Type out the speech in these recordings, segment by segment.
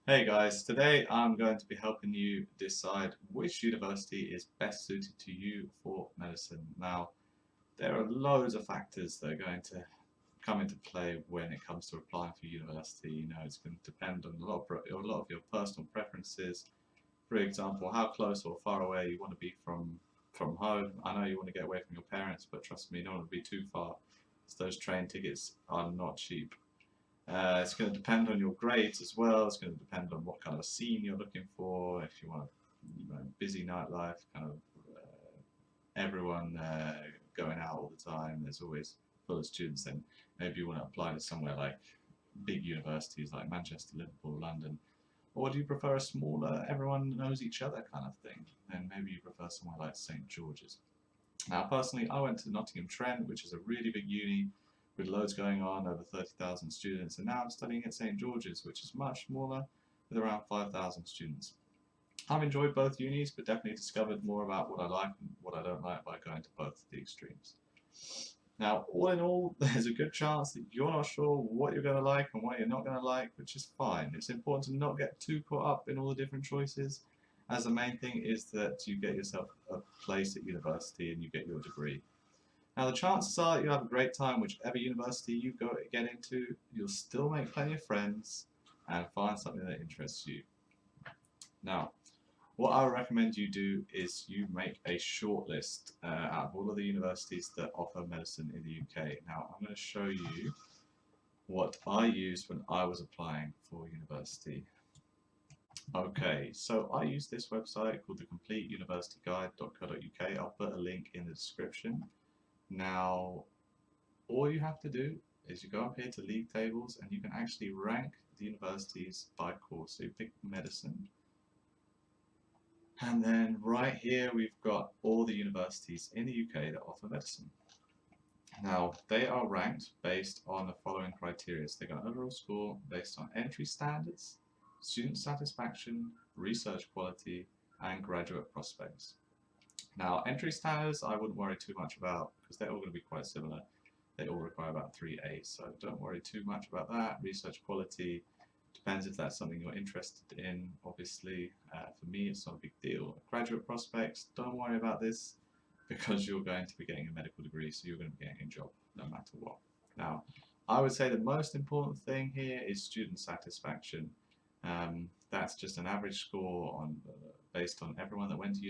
Hey guys, today I'm going to be helping you decide which university is best suited to you for medicine. Now, there are loads of factors that are going to come into play when it comes to applying for university. It's going to depend on a lot of your personal preferences. For example, how close or far away you want to be from home. I know you want to get away from your parents, but trust me, you don't want to be too far, as those train tickets are not cheap. It's going to depend on your grades as well. It's going to depend on what kind of scene you're looking for. If you want busy nightlife, kind of everyone going out all the time, there's always full of students. Then maybe you want to apply to somewhere like big universities like Manchester, Liverpool, London. Or do you prefer a smaller, everyone knows each other kind of thing? Then maybe you prefer somewhere like St George's. Now, personally, I went to Nottingham Trent, which is a really big uni with loads going on, over 30,000 students, and now I'm studying at St George's, which is much smaller with around 5,000 students. I've enjoyed both unis, but definitely discovered more about what I like and what I don't like by going to both of the extremes. Now, all in all, there's a good chance that you're not sure what you're going to like and what you're not going to like, which is fine. It's important to not get too caught up in all the different choices, as the main thing is that you get yourself a place at university and you get your degree. Now, the chances are that you'll have a great time whichever university you get into. You'll still make plenty of friends and find something that interests you. Now, what I would recommend you do is you make a shortlist out of all of the universities that offer medicine in the UK. Now, I'm going to show you what I used when I was applying for university. Okay, so I use this website called the CompleteUniversityGuide.co.uk. I'll put a link in the description. Now, all you have to do is you go up here to league tables and you can actually rank the universities by course. So you pick medicine. And then right here we've got all the universities in the UK that offer medicine. Now, they are ranked based on the following criteria. So they got an overall score based on entry standards, student satisfaction, research quality, and graduate prospects. Now, entry standards I wouldn't worry too much about because they're all going to be quite similar. They all require about 3 A's, so don't worry too much about that. Research quality depends if that's something you're interested in. Obviously, for me, it's not a big deal. Graduate prospects, don't worry about this because you're going to be getting a medical degree, so you're going to be getting a job no matter what. Now, I would say the most important thing here is student satisfaction. That's just an average score based on everyone that went to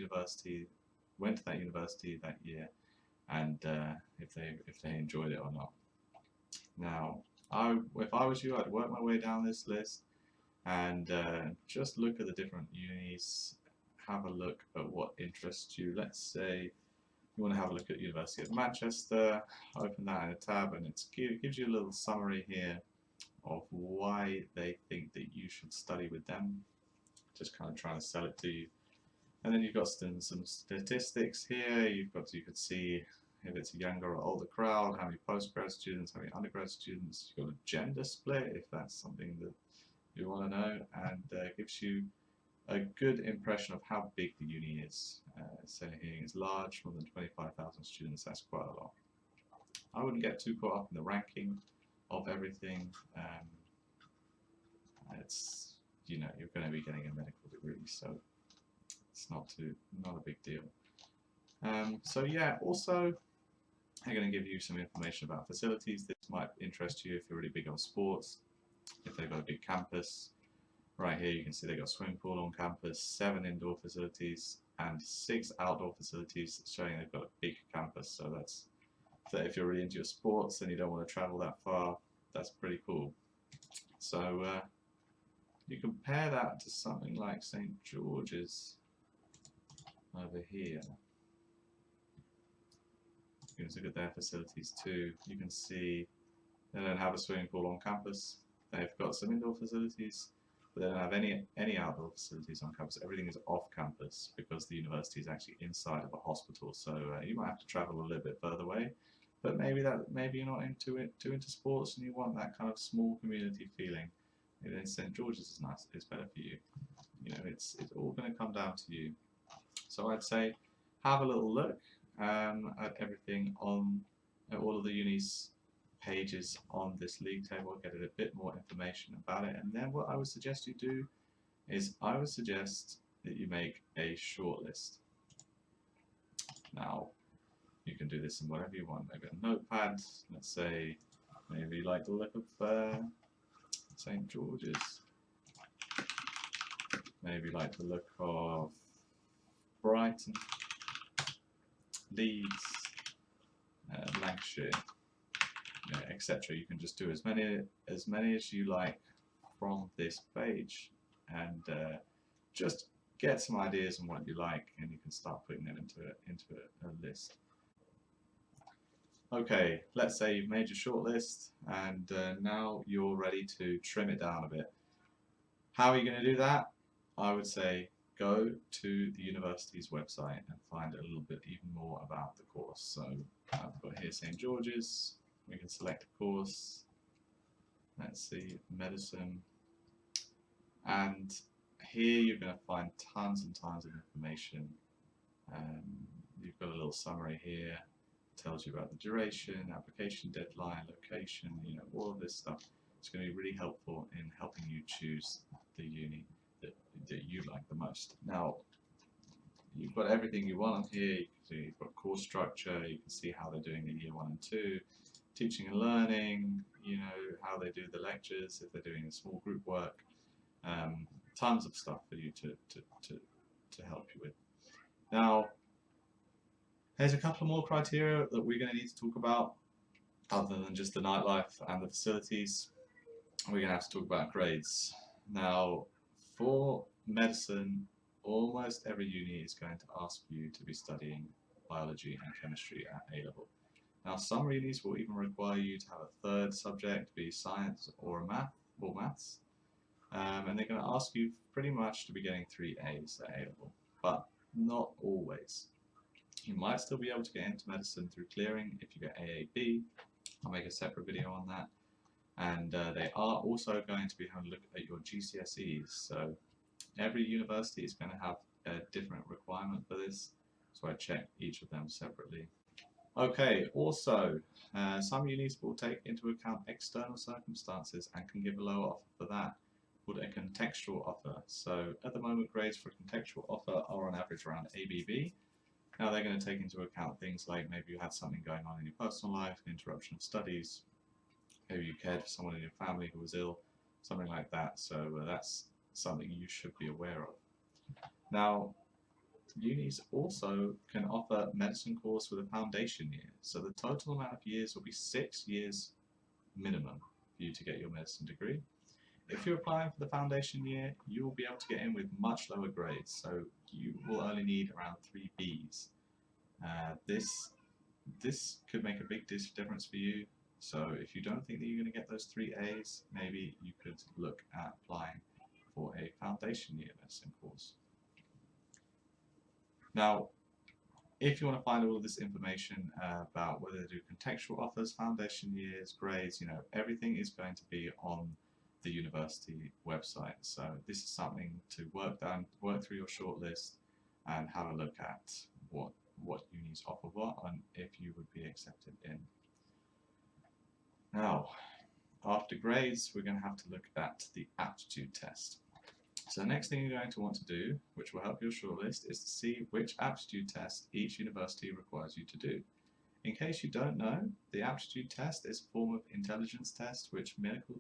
that university that year, and if they enjoyed it or not. Now, if I was you, I'd work my way down this list and just look at the different unis, have a look at what interests you. Let's say you want to have a look at University of Manchester, open that in a tab, and it gives you a little summary here of why they think that you should study with them. Just kind of trying to sell it to you. And then you've got some statistics here. You could see if it's a younger or older crowd, how many postgrad students, how many undergrad students. You've got a gender split if that's something that you want to know, and gives you a good impression of how big the uni is. Saying here it's large, more than 25,000 students. That's quite a lot. I wouldn't get too caught up in the ranking of everything. It's you're going to be getting a medical degree, so it's not a big deal. So yeah, also I'm going to give you some information about facilities. This might interest you if you're really big on sports. If they've got a big campus, right here you can see they've got a swimming pool on campus, 7 indoor facilities, and 6 outdoor facilities, showing they've got a big campus. So if you're really into your sports and you don't want to travel that far, that's pretty cool. So you compare that to something like St George's over here. You can look at their facilities too. You can see they don't have a swimming pool on campus. They've got some indoor facilities, but they don't have any outdoor facilities on campus. Everything is off campus because the university is actually inside of a hospital. So you might have to travel a little bit further away. But maybe you're not too into sports and you want that kind of small community feeling. Maybe then St George's is nice. It's better for you. It's all going to come down to you. So I'd say have a little look at everything at all of the unis pages on this league table, get a bit more information about it, and then what I would suggest you do is I would suggest that you make a shortlist. Now, you can do this in whatever you want. Maybe a notepad. Let's say maybe you like the look of St. George's. Maybe you like the look of Brighton, Leeds, Lancashire, etc. You can just do as many as you like from this page, and just get some ideas on what you like, and you can start putting them into a list. Okay, let's say you've made your short list, and now you're ready to trim it down a bit. How are you going to do that? I would say go to the university's website and find a little bit even more about the course. So I've got here St. George's. We can select a course. Let's see, medicine. And here you're going to find tons and tons of information. You've got a little summary here. It tells you about the duration, application deadline, location, all of this stuff. It's going to be really helpful in helping you choose the uni that you like the most. Now, you've got everything you want on here. You can see you've got course structure. You can see how they're doing in year 1 and 2, teaching and learning. How they do the lectures, if they're doing a small group work. Tons of stuff for you to help you with. Now, there's a couple more criteria that we're going to need to talk about, other than just the nightlife and the facilities. We're going to have to talk about grades. Now, for medicine, almost every uni is going to ask you to be studying biology and chemistry at A level. Now, some unis will even require you to have a third subject, be science or maths, and they're going to ask you pretty much to be getting 3 A's at A level, but not always. You might still be able to get into medicine through clearing if you get AAB. I'll make a separate video on that. And they are also going to be having a look at your GCSEs. So every university is going to have a different requirement for this, so I check each of them separately. Okay, also, some unis will take into account external circumstances and can give a lower offer for that, called a contextual offer. So at the moment, grades for a contextual offer are on average around ABB. Now they're going to take into account things like maybe you had something going on in your personal life, an interruption of studies, maybe you cared for someone in your family who was ill, something like that. So that's something you should be aware of. Now, unis also can offer medicine course with a foundation year. So the total amount of years will be 6 years minimum for you to get your medicine degree. If you're applying for the foundation year, you will be able to get in with much lower grades. So you will only need around 3 Bs. This could make a big difference for you. So if you don't think that you're going to get those 3 A's, maybe you could look at applying for a foundation year medicine course. Now, if you want to find all of this information about whether they do contextual offers, foundation years, grades, everything is going to be on the university website. So this is something to work through your shortlist and have a look at what unis offer what and if you would be accepted in. Now, after grades, we're going to have to look at the aptitude test. So the next thing you're going to want to do, which will help your shortlist, is to see which aptitude test each university requires you to do. In case you don't know, the aptitude test is a form of intelligence test which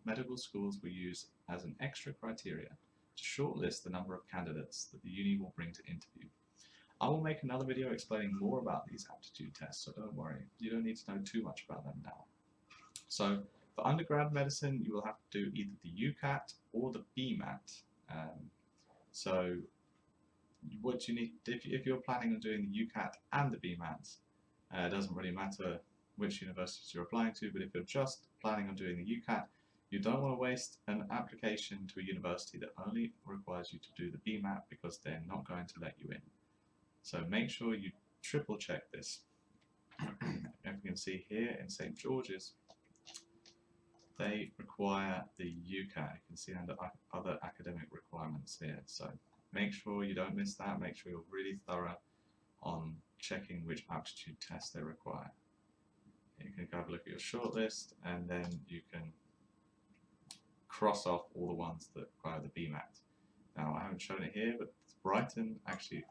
medical schools will use as an extra criteria to shortlist the number of candidates that the uni will bring to interview. I will make another video explaining more about these aptitude tests, so don't worry, you don't need to know too much about them now. So for undergrad medicine, you will have to do either the UCAT or the BMAT. So what you need, if you're planning on doing the UCAT and the BMAT, it doesn't really matter which universities you're applying to, but if you're just planning on doing the UCAT, you don't want to waste an application to a university that only requires you to do the BMAT because they're not going to let you in. So make sure you triple check this. If you can see here in St. George's, they require the UCAT. You can see under other academic requirements here. So make sure you don't miss that. Make sure you're really thorough on checking which aptitude test they require. You can have a look at your shortlist and then you can cross off all the ones that require the BMAT. Now I haven't shown it here, but Brighton actually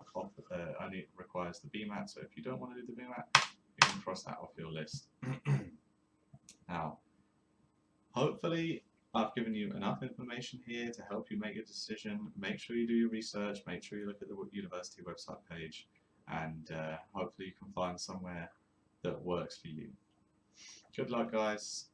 only requires the BMAT, so if you don't want to do the BMAT, you can cross that off your list. Now, hopefully I've given you enough information here to help you make a decision. Make sure you do your research, make sure you look at the university website page, and hopefully you can find somewhere that works for you. Good luck, guys.